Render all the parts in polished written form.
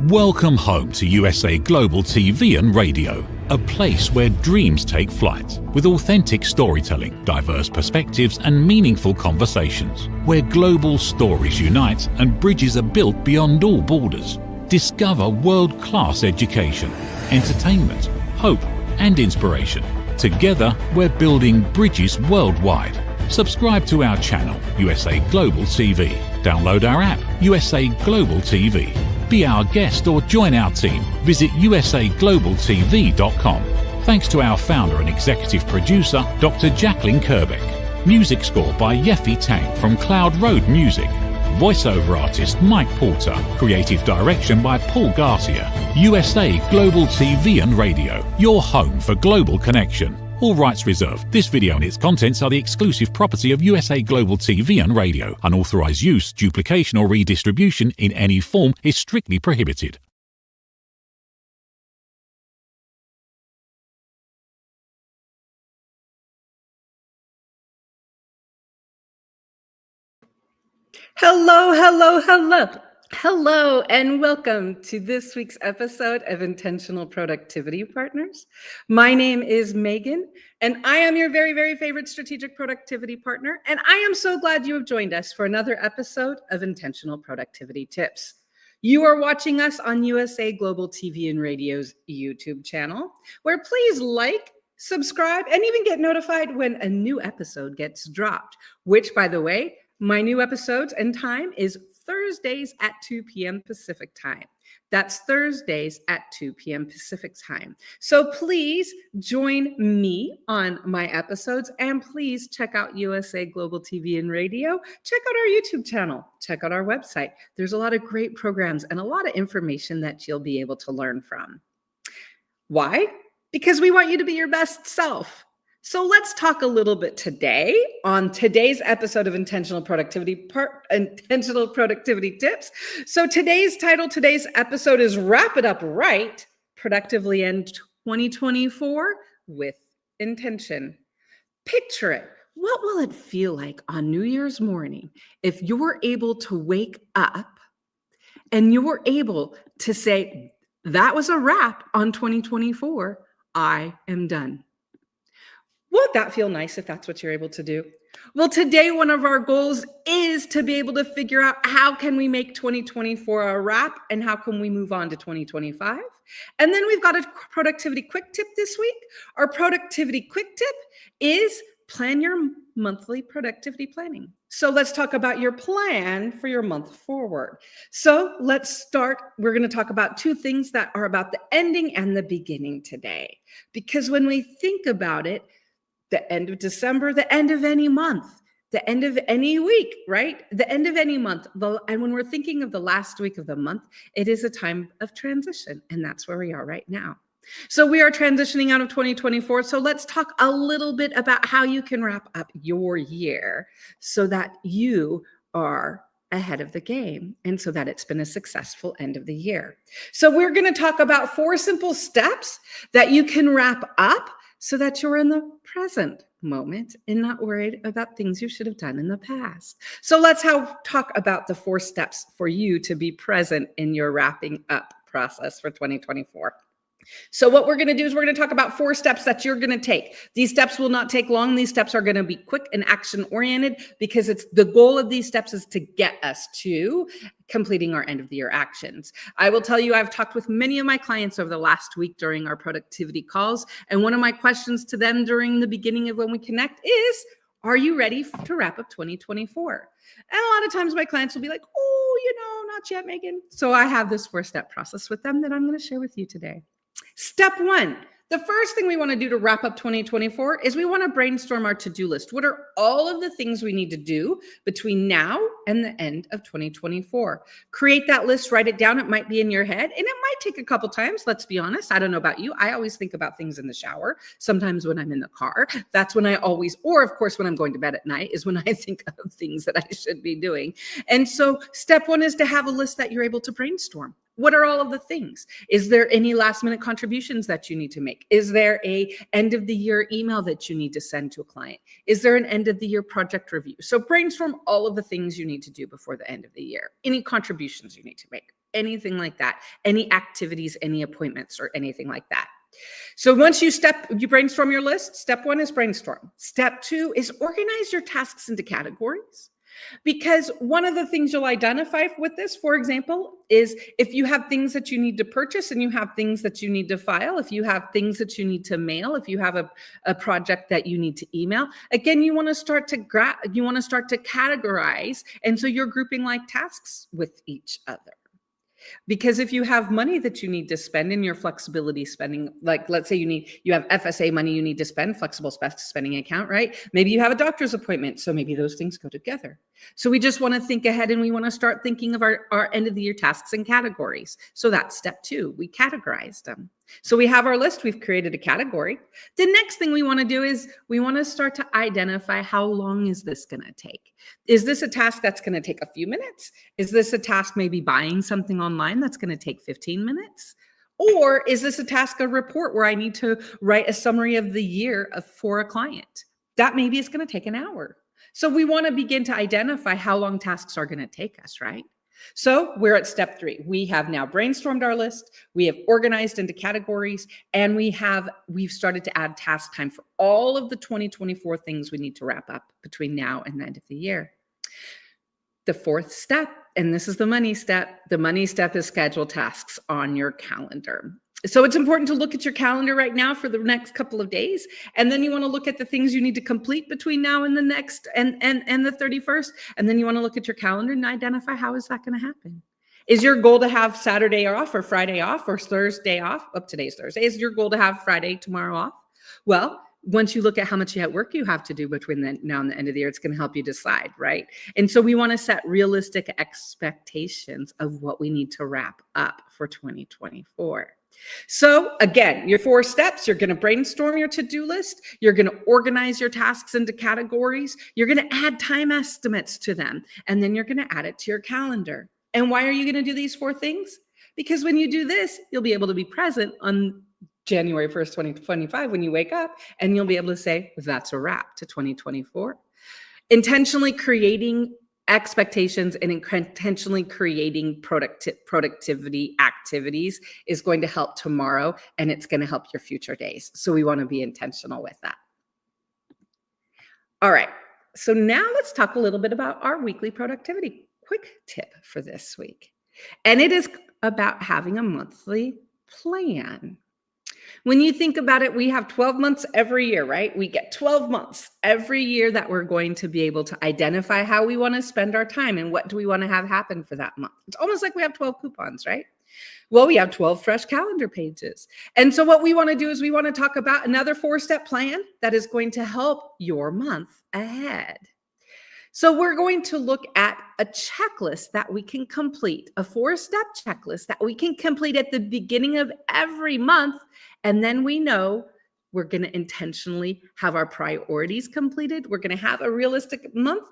Welcome home to USA Global TV and Radio, a place where dreams take flight, with authentic storytelling, diverse perspectives and meaningful conversations, where global stories unite and bridges are built beyond all borders. Discover world-class education, entertainment, hope and inspiration. Together, we're building bridges worldwide. Subscribe to our channel, USA Global TV. Download our app, USA Global TV. Be our guest or join our team. Visit usaglobaltv.com. Thanks to our founder and executive producer, Dr. Jacqueline Kerbeck. Music score by Yeffy Tang from Cloud Road Music. Voiceover artist Mike Porter. Creative direction by Paul Garcia. USA Global TV and Radio, your home for global connection. All rights reserved. This video and its contents are the exclusive property of USA Global TV and Radio. Unauthorized use, duplication or redistribution in any form is strictly prohibited. Hello, and welcome to this week's episode of Intentional Productivity Partners. My name is Megan, and I am your very, very favorite strategic productivity partner, and I am so glad you have joined us for another episode of Intentional Productivity Tips. You are watching us on USA Global TV and Radio's YouTube channel, where please like, subscribe, and even get notified when a new episode gets dropped, which, by the way, my new episodes and time is Thursdays at 2 p.m. Pacific time. That's Thursdays at 2 p.m. Pacific time. So please join me on my episodes and please check out USA Global TV and Radio. Check out our YouTube channel. Check out our website. There's a lot of great programs and a lot of information that you'll be able to learn from. Why? Because we want you to be your best self. So let's talk a little bit today on today's episode of Intentional Productivity Tips. So today's episode is Wrap It Up Right, Productively End 2024 with Intention. Picture it. What will it feel like on New Year's morning if you're able to wake up and you're able to say, that was a wrap on 2024, I am done? Won't that feel nice if that's what you're able to do? Well, today, one of our goals is to be able to figure out how can we make 2024 a wrap and how can we move on to 2025? And then we've got a productivity quick tip this week. Our productivity quick tip is plan your monthly productivity planning. So let's talk about your plan for your month forward. So let's start. We're going to talk about two things that are about the ending and the beginning today. Because when we think about it, the end of December, the end of any month, the end of any week, right? The end of any month. And when we're thinking of the last week of the month, it is a time of transition. And that's where we are right now. So we are transitioning out of 2024. So let's talk a little bit about how you can wrap up your year so that you are ahead of the game and so that it's been a successful end of the year. So we're going to talk about 4 simple steps that you can wrap up so that you're in the present moment and not worried about things you should have done in the past. So let's talk about the 4 steps for you to be present in your wrapping up process for 2024. So what we're going to do is we're going to talk about 4 steps that you're going to take. These steps will not take long. These steps are going to be quick and action oriented because it's the goal of these steps is to get us to completing our end of the year actions. I will tell you, I've talked with many of my clients over the last week during our productivity calls. And one of my questions to them during the beginning of when we connect is, are you ready to wrap up 2024? And a lot of times my clients will be like, oh, not yet, Megan. So I have this 4-step process with them that I'm going to share with you today. Step 1, the first thing we want to do to wrap up 2024 is we want to brainstorm our to-do list. What are all of the things we need to do between now and the end of 2024? Create that list, write it down. It might be in your head and it might take a couple times. Let's be honest. I don't know about you. I always think about things in the shower. Sometimes when I'm in the car, that's when or of course, when I'm going to bed at night is when I think of things that I should be doing. And so step 1 is to have a list that you're able to brainstorm. What are all of the things? Is there any last minute contributions that you need to make? Is there a end of the year email that you need to send to a client? Is there an end of the year project review? So brainstorm all of the things you need to do before the end of the year. Any contributions you need to make. anything like that, any activities, any appointments, or anything like that. So once you brainstorm your list, step 1 is brainstorm. Step 2 is organize your tasks into categories. Because one of the things you'll identify with this, for example, is if you have things that you need to purchase and you have things that you need to file, if you have things that you need to mail, if you have a project that you need to email, again, you want to start to categorize. And so you're grouping like tasks with each other. Because if you have money that you need to spend in your flexibility spending, like let's say you have FSA money you need to spend, flexible spending account, right? Maybe you have a doctor's appointment. So maybe those things go together. So we just want to think ahead and we want to start thinking of our end of the year tasks and categories. So that's step 2. We categorized them. So we have our list. We've created a category. The next thing we want to do is we want to start to identify how long is this going to take? Is this a task that's going to take a few minutes? Is this a task maybe buying something online that's going to take 15 minutes? Or is this a task, a report where I need to write a summary of the year for a client? That maybe is going to take an hour. So we want to begin to identify how long tasks are going to take us, right? So we're at step 3. We have now brainstormed our list. We have organized into categories, and we've started to add task time for all of the 2024 things we need to wrap up between now and the end of the year. The 4th step, and this is the money step. The money step is schedule tasks on your calendar. So it's important to look at your calendar right now for the next couple of days. And then you want to look at the things you need to complete between now and the next and the 31st. And then you want to look at your calendar and identify how is that going to happen. Is your goal to have Saturday off or Friday off or Thursday off? Today's Thursday. Is your goal to have Friday, tomorrow off? Well, once you look at how much work you have to do between now and the end of the year, it's going to help you decide, right? And so we want to set realistic expectations of what we need to wrap up for 2024. So again, your 4 steps, you're going to brainstorm your to-do list. You're going to organize your tasks into categories. You're going to add time estimates to them. And then you're going to add it to your calendar. And why are you going to do these 4 things? Because when you do this, you'll be able to be present on January 1st, 2025, when you wake up, and you'll be able to say, that's a wrap to 2024. Intentionally creating expectations and intentionally creating productivity activities is going to help tomorrow, and it's going to help your future days. So we want to be intentional with that. All right. So now let's talk a little bit about our weekly productivity quick tip for this week. And it is about having a monthly plan. When you think about it, we have 12 months every year, right? We get 12 months every year that we're going to be able to identify how we want to spend our time and what do we want to have happen for that month. It's almost like we have 12 coupons, right? Well, we have 12 fresh calendar pages. And so what we want to do is we want to talk about another 4-step plan that is going to help your month ahead. So we're going to look at a checklist that we can complete, a 4-step checklist that we can complete at the beginning of every month. And then we know we're going to intentionally have our priorities completed. We're going to have a realistic month.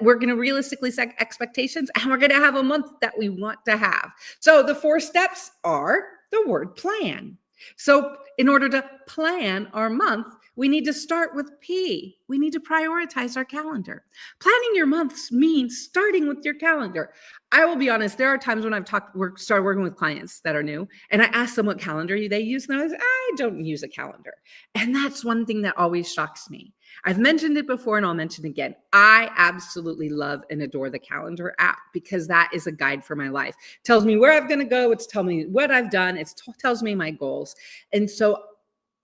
We're going to realistically set expectations, and we're going to have a month that we want to have. So the 4 steps are the word plan. So in order to plan our month, we need to start with P. We need to prioritize our calendar. Planning your months means starting with your calendar. I will be honest, there are times when I've started working with clients that are new, and I ask them what calendar they use, and I don't use a calendar. And that's one thing that always shocks me. I've mentioned it before, and I'll mention it again. I absolutely love and adore the calendar app because that is a guide for my life. It tells me where I'm going to go. It's telling me what I've done. It tells me my goals. And so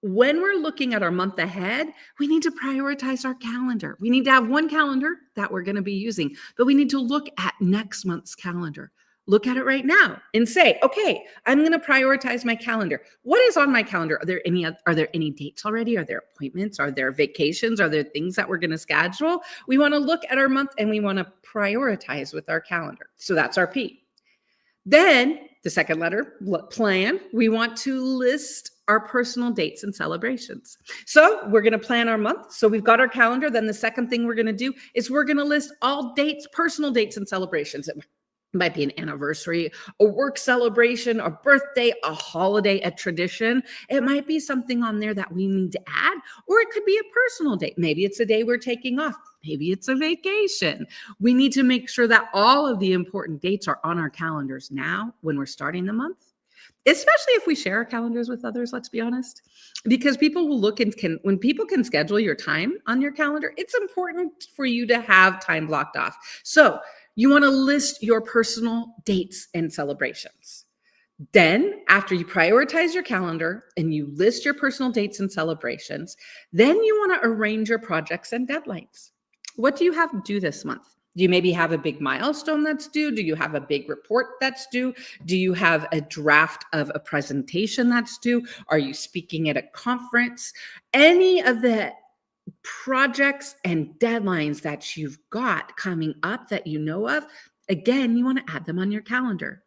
when we're looking at our month ahead, we need to prioritize our calendar. We need to have one calendar that we're going to be using, but we need to look at next month's calendar. Look at it right now and say, okay, I'm going to prioritize my calendar. What is on my calendar? Are there any dates already? Are there appointments? Are there vacations? Are there things that we're going to schedule? We want to look at our month and we want to prioritize with our calendar. So that's our P. Then the second letter, plan, we want to list our personal dates and celebrations. So we're going to plan our month. So we've got our calendar. Then the second thing we're going to do is we're going to list all dates, personal dates and celebrations. It might be an anniversary, a work celebration, a birthday, a holiday, a tradition. It might be something on there that we need to add, or it could be a personal date. Maybe it's a day we're taking off. Maybe it's a vacation. We need to make sure that all of the important dates are on our calendars now when we're starting the month, especially if we share our calendars with others, let's be honest, because people will look and when people can schedule your time on your calendar, it's important for you to have time blocked off. So you want to list your personal dates and celebrations. Then, after you prioritize your calendar and you list your personal dates and celebrations, then you want to arrange your projects and deadlines. What do you have due this month? Do you maybe have a big milestone that's due? Do you have a big report that's due? Do you have a draft of a presentation that's due? Are you speaking at a conference? Any of the projects and deadlines that you've got coming up that you know of, again, you want to add them on your calendar.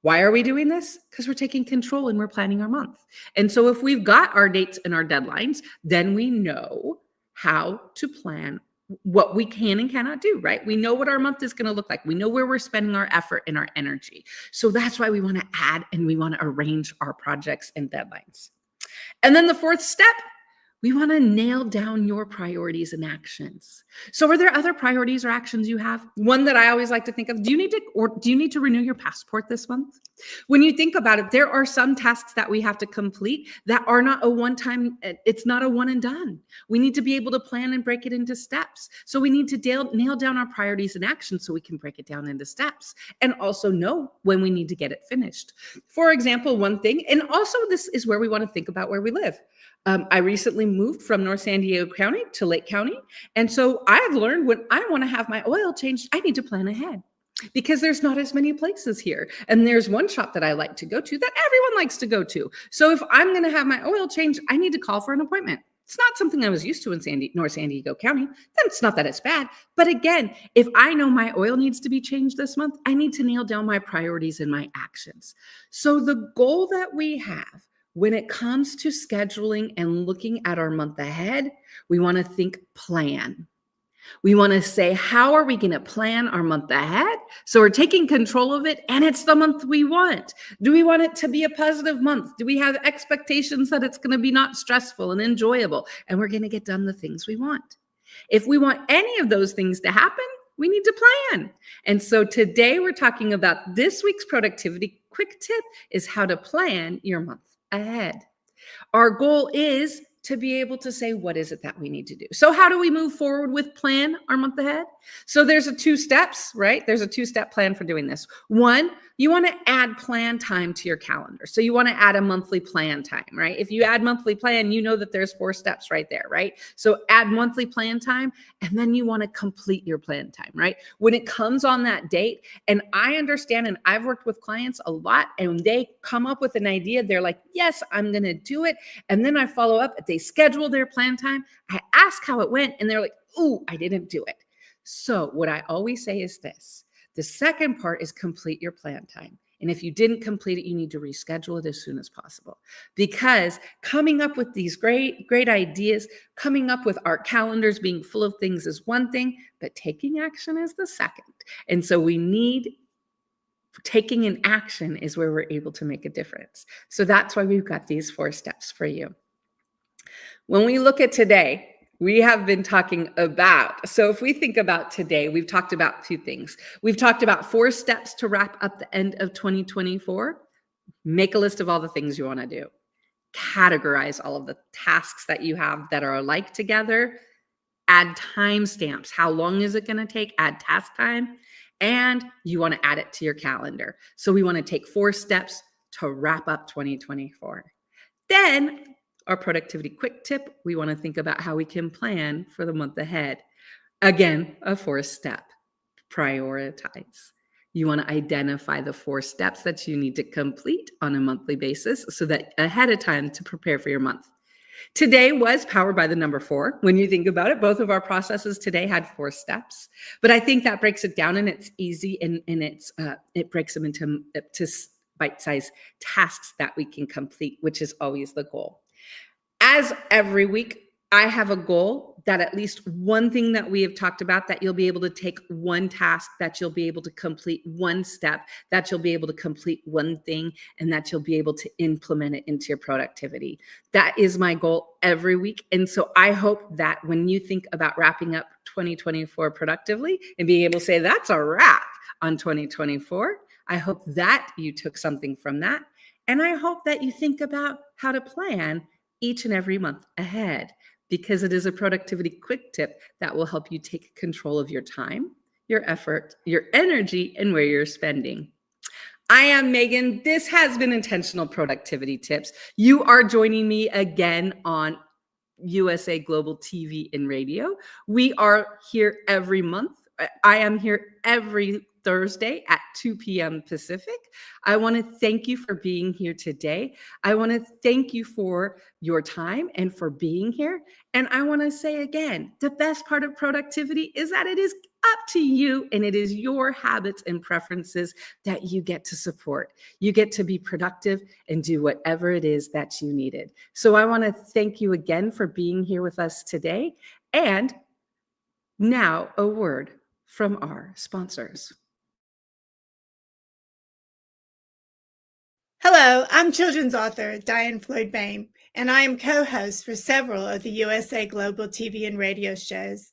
Why are we doing this? Because we're taking control and we're planning our month. And so if we've got our dates and our deadlines, then we know how to plan what we can and cannot do, right? We know what our month is going to look like. We know where we're spending our effort and our energy. So that's why we want to add and we want to arrange our projects and deadlines. And then the fourth step, we want to nail down your priorities and actions. So are there other priorities or actions you have? One that I always like to think of, do you need to renew your passport this month? When you think about it, there are some tasks that we have to complete that are not a one-time, it's not a one and done. We need to be able to plan and break it into steps. So we need to nail down our priorities and actions so we can break it down into steps and also know when we need to get it finished. For example, one thing, and also this is where we want to think about where we live. I recently moved from North San Diego County to Lake County. And so I've learned when I want to have my oil changed, I need to plan ahead because there's not as many places here. And there's one shop that I like to go to that everyone likes to go to. So if I'm going to have my oil changed, I need to call for an appointment. It's not something I was used to in North San Diego County. It's not that it's bad. But again, if I know my oil needs to be changed this month, I need to nail down my priorities and my actions. So the goal that we have when it comes to scheduling and looking at our month ahead, we want to think plan. We want to say, how are we going to plan our month ahead? So we're taking control of it and it's the month we want. Do we want it to be a positive month? Do we have expectations that it's going to be not stressful and enjoyable and we're going to get done the things we want? If we want any of those things to happen, we need to plan. And so today we're talking about this week's productivity quick tip is how to plan your month ahead. Our goal is to be able to say, what is it that we need to do? So how do we move forward with plan our month ahead? So there's a 2 steps, right? There's a 2-step plan for doing this. One, you want to add plan time to your calendar. So you want to add a monthly plan time, right? If you add monthly plan, you know that there's 4 steps right there, right? So add monthly plan time, and then you want to complete your plan time, right? When it comes on that date, and I understand, and I've worked with clients a lot, and they come up with an idea, they're like, yes, I'm going to do it. And then I follow up, they schedule their plan time. I ask how it went, and they're like, ooh, I didn't do it. So what I always say is this. The second part is complete your plan time. And if you didn't complete it, you need to reschedule it as soon as possible. Because coming up with these great ideas, coming up with our calendars being full of things is one thing, but taking action is the second. And so we need taking an action is where we're able to make a difference. So that's why we've got these 4 steps for you. When we look at today, we have been talking about, so if we think about today, we've talked about 2 things. We've talked about 4 steps to wrap up the end of 2024. Make a list of all the things you want to do. Categorize all of the tasks that you have that are alike together. Add timestamps. How long is it going to take? Add task time. And you want to add it to your calendar. So we want to take 4 steps to wrap up 2024. Then our productivity quick tip, we want to think about how we can plan for the month ahead. Again, a 4th step, prioritize. You want to identify the 4 steps that you need to complete on a monthly basis so that ahead of time to prepare for your month. Today was powered by the number 4. When you think about it, both of our processes today had 4 steps, but I think that breaks it down and it's easy and it breaks them into bite-sized tasks that we can complete, which is always the goal. As every week, I have a goal that at least one thing that we have talked about, that you'll be able to take one task, that you'll be able to complete one step, that you'll be able to complete one thing, and that you'll be able to implement it into your productivity. That is my goal every week. And so I hope that when you think about wrapping up 2024 productively and being able to say, that's a wrap on 2024, I hope that you took something from that. And I hope that you think about how to plan each and every month ahead, because it is a productivity quick tip that will help you take control of your time, your effort, your energy, and where you're spending. I am Megan. This has been Intentional Productivity Tips. You are joining me again on USA Global TV and Radio. We are here every month. I am here every Thursday at 2 p.m. Pacific. I want to thank you for being here today. I want to thank you for your time and for being here. And I want to say again, the best part of productivity is that it is up to you, and it is your habits and preferences that you get to support. You get to be productive and do whatever it is that you needed. So I want to thank you again for being here with us today. And now a word from our sponsors. Hello, I'm children's author Diane Floyd Bain, and I am co-host for several of the USA Global TV and radio shows.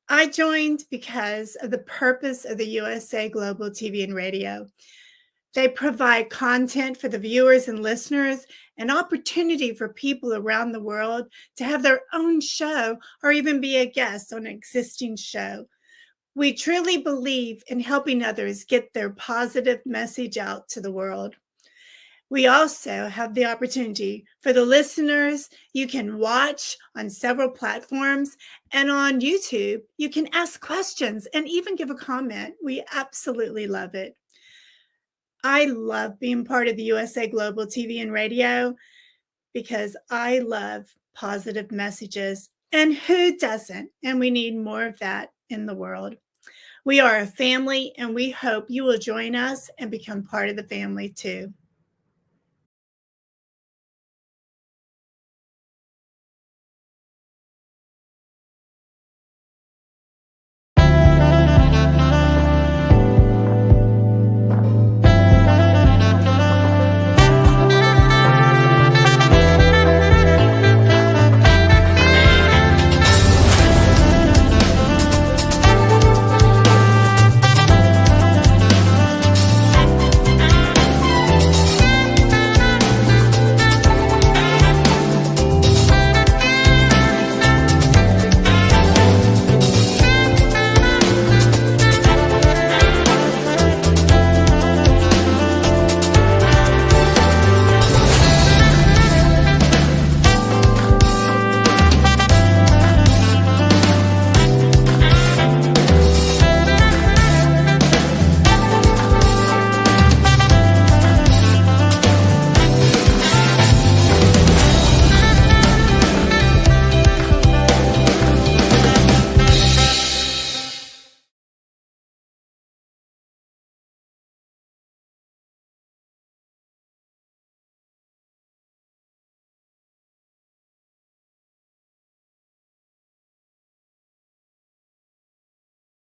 I joined because of the purpose of the USA Global TV and radio. They provide content for the viewers and listeners, an opportunity for people around the world to have their own show or even be a guest on an existing show. We truly believe in helping others get their positive message out to the world. We also have the opportunity for the listeners. You can watch on several platforms, and on YouTube, you can ask questions and even give a comment. We absolutely love it. I love being part of the USA Global TV and radio because I love positive messages, and who doesn't? And we need more of that in the world. We are a family, and we hope you will join us and become part of the family too.